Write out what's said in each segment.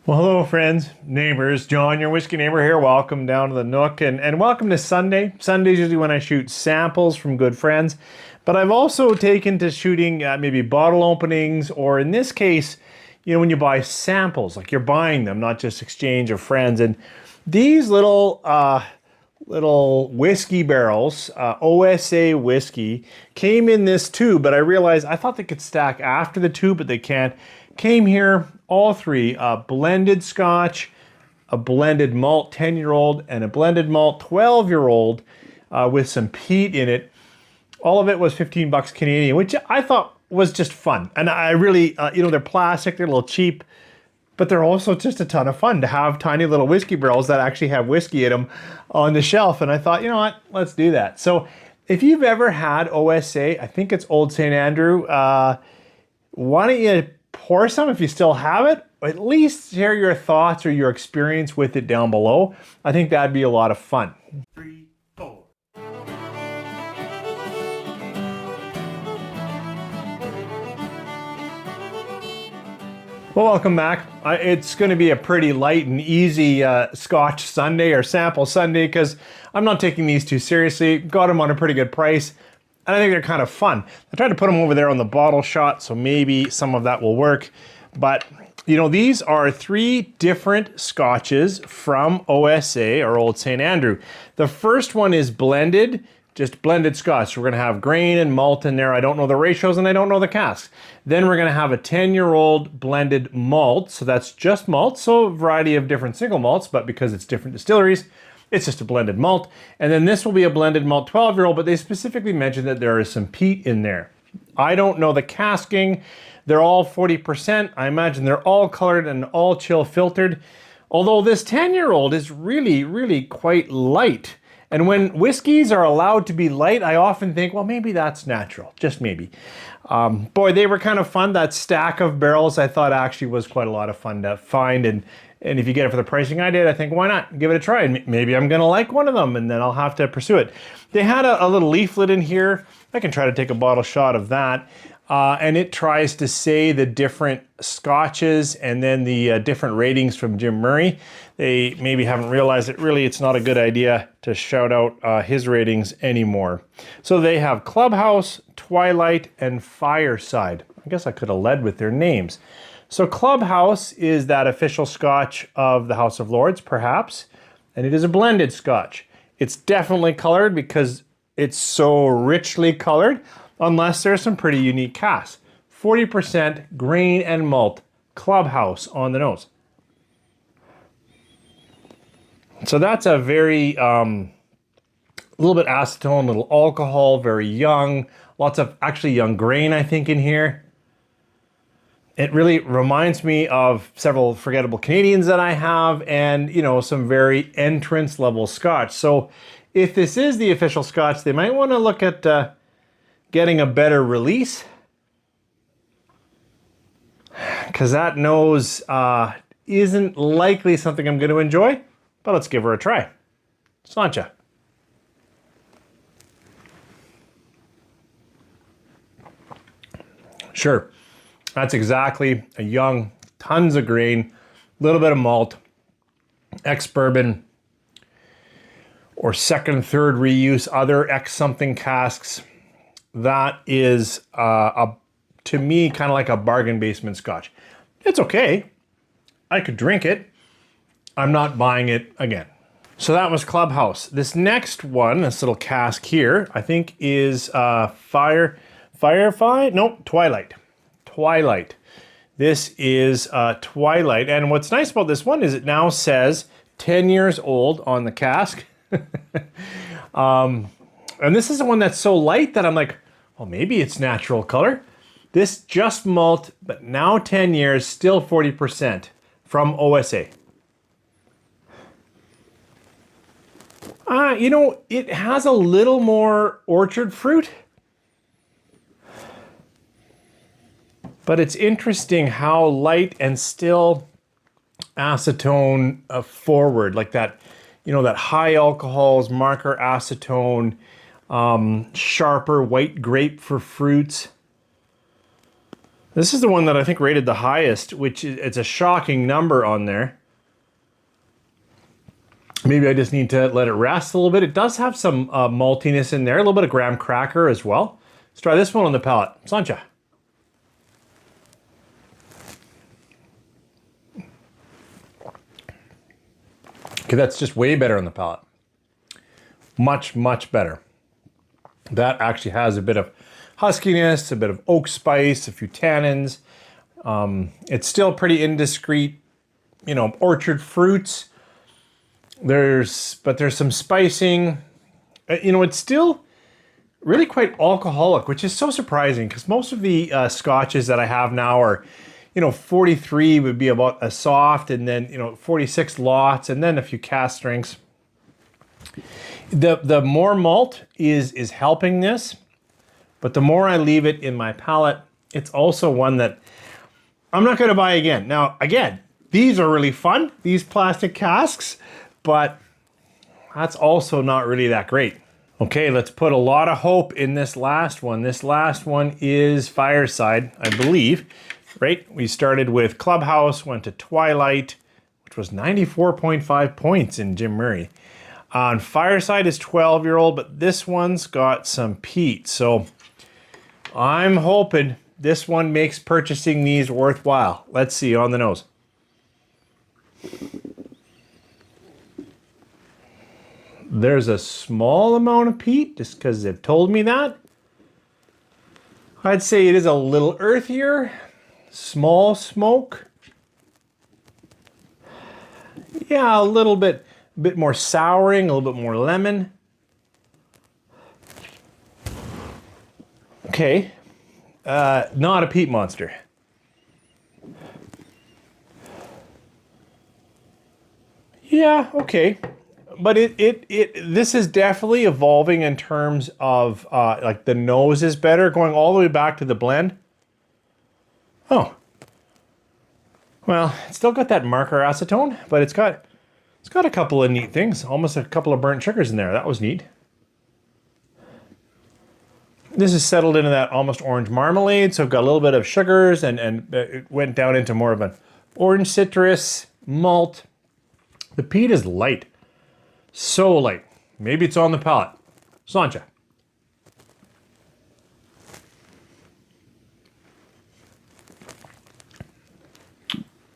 Well, hello, friends, neighbors. John, your whiskey neighbor here. Welcome down to the Nook and welcome to Sunday. Sunday's usually when I shoot samples from good friends, but I've also taken to shooting maybe bottle openings, or in this case, when you buy samples, like you're buying them, not just exchange of friends. And these little whiskey barrels, OSA whiskey, came in this tube, but I realized I thought they could stack after the tube, but they can't. Came here, all three, blended Scotch, a blended malt 10-year-old, and a blended malt 12-year-old with some peat in it. All of it was 15 bucks Canadian, which I thought was just fun. And I really, they're plastic, they're a little cheap, but they're also just a ton of fun to have tiny little whiskey barrels that actually have whiskey in them on the shelf. And I thought, you know what, let's do that. So if you've ever had OSA, I think it's Old St. Andrew, why don't you pour some if you still have it, or at least share your thoughts or your experience with it down below. I think that'd be a lot of fun. 3, 4. Well, welcome back. It's going to be a pretty light and easy Scotch Sunday or sample Sunday because I'm not taking these too seriously. Got them on a pretty good price. And I think they're kind of fun. I tried to put them over there on the bottle shot, so maybe some of that will work. But, these are 3 different scotches from OSA, or Old St. Andrew. The first one is blended, just blended Scotch. We're going to have grain and malt in there. I don't know the ratios and I don't know the casks. Then we're going to have a 10-year-old blended malt. So that's just malt, so a variety of different single malts, but because it's different distilleries, it's just a blended malt. And then this will be a blended malt 12-year-old, but they specifically mentioned that there is some peat in there. I don't know the casking. They're all 40%. I imagine they're all colored and all chill filtered. Although this 10-year-old is really, really quite light. And when whiskeys are allowed to be light, I often think, well, maybe that's natural, just maybe. Boy, they were kind of fun. That stack of barrels I thought actually was quite a lot of fun to find. And if you get it for the pricing I did, I think, why not? Give it a try. And maybe I'm going to like one of them, and then I'll have to pursue it. They had a little leaflet in here. I can try to take a bottle shot of that. And it tries to say the different scotches and then the different ratings from Jim Murray. They maybe haven't realized that really it's not a good idea to shout out his ratings anymore. So they have Clubhouse, Twilight, and Fireside. I guess I could have led with their names. So Clubhouse is that official Scotch of the House of Lords, perhaps, and it is a blended Scotch. It's definitely colored because it's so richly colored, unless there's some pretty unique casks. 40% grain and malt, Clubhouse on the nose. So that's a very, little bit acetone, little alcohol, very young, lots of actually young grain, I think, in here. It really reminds me of several forgettable Canadians that I have and, some very entrance level Scotch. So if this is the official Scotch, they might want to look at getting a better release, because that nose isn't likely something I'm going to enjoy, but let's give her a try. Sancha. Sure. That's exactly a young, tons of grain, a little bit of malt, ex-bourbon, or second, third reuse, other ex-something casks. That is, to me, kind of like a bargain basement Scotch. It's okay. I could drink it. I'm not buying it again. So that was Clubhouse. This next one, this little cask here, I think is Twilight. Twilight. This is Twilight. And what's nice about this one is it now says 10 years old on the cask. And this is the one that's so light that I'm like, well, maybe it's natural color. This just malt, but now 10 years, still 40% from OSA. It has a little more orchard fruit. But it's interesting how light and still acetone forward, like that, that high alcohols, marker acetone, sharper white grape for fruits. This is the one that I think rated the highest, which is, it's a shocking number on there. Maybe I just need to let it rest a little bit. It does have some maltiness in there, a little bit of graham cracker as well. Let's try this one on the palate. Sancha. Okay, that's just way better on the palate. Much, much better. That actually has a bit of huskiness, a bit of oak spice, a few tannins. It's still pretty indiscreet, you know, orchard fruits. There's some spicing. You know, it's still really quite alcoholic, which is so surprising because most of the scotches that I have now are, you know, 43 would be about a soft, and then, you know, 46 lots, and then a few cask strengths. The more malt is helping this, but the more I leave it in my palate, it's also one that I'm not going to buy again. Now, again, these are really fun, these plastic casks, but that's also not really that great. Okay, let's put a lot of hope in this last one. This last one is Fireside, I believe, right? We started with Clubhouse, went to Twilight, which was 94.5 points in Jim Murray. On Fireside is 12-year-old, but this one's got some peat. So I'm hoping this one makes purchasing these worthwhile. Let's see on the nose. There's a small amount of peat, just because they've told me that. I'd say it is a little earthier, small smoke. Yeah, a little bit more souring, a little bit more lemon. Okay, not a peat monster. Yeah, okay. But this is definitely evolving in terms of like the nose is better, going all the way back to the blend. Oh, well, it's still got that marker acetone, but it's got a couple of neat things, almost a couple of burnt sugars in there. That was neat. This is settled into that almost orange marmalade, so I've got a little bit of sugars, and it went down into more of an orange citrus malt. The peat is light. So light. Maybe it's on the palate. Sancha.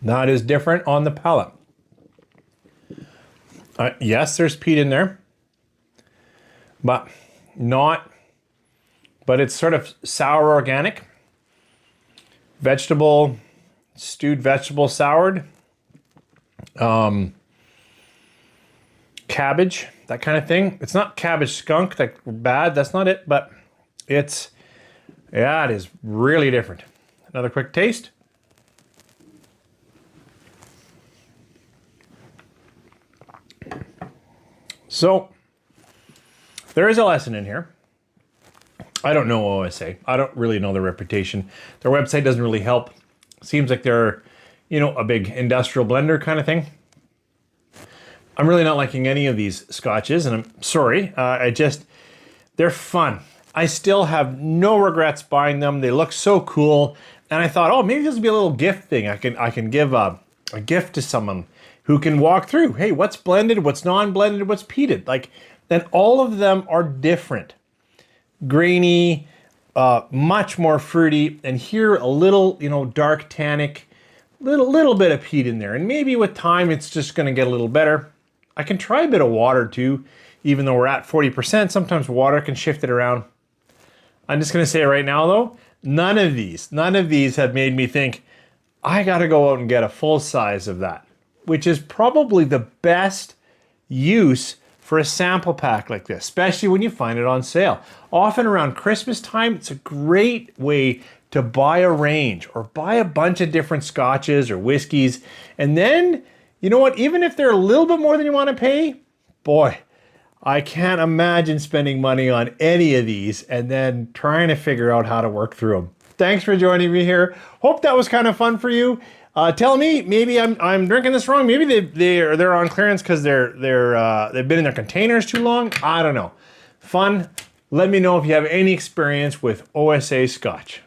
That is different on the palate. Yes, there's peat in there, but it's sort of sour organic. Vegetable, stewed vegetable soured. Cabbage, that kind of thing. It's not cabbage skunk, like bad, that's not it, but it is really different. Another quick taste. So, there is a lesson in here. I don't know OSA. I don't really know their reputation. Their website doesn't really help. Seems like they're, you know, a big industrial blender kind of thing. I'm really not liking any of these scotches, and I'm sorry. They're fun. I still have no regrets buying them. They look so cool, and I thought, oh, maybe this will be a little gift thing. I can give a gift to someone who can walk through. Hey, what's blended? What's non-blended? What's peated? Like, then all of them are different. Grainy, much more fruity, and here a little, you know, dark tannic, little bit of peat in there, and maybe with time it's just going to get a little better. I can try a bit of water too, even though we're at 40%. Sometimes water can shift it around. I'm just going to say it right now though, none of these have made me think, I got to go out and get a full size of that, which is probably the best use for a sample pack like this, especially when you find it on sale. Often around Christmas time, it's a great way to buy a range or buy a bunch of different scotches or whiskeys, and then, you know what, even if they're a little bit more than you want to pay, boy, I can't imagine spending money on any of these and then trying to figure out how to work through them. Thanks for joining me here. Hope that was kind of fun for you. Tell me, maybe I'm drinking this wrong. Maybe they're on clearance because they've been in their containers too long. I don't know. Fun. Let me know if you have any experience with OSA Scotch.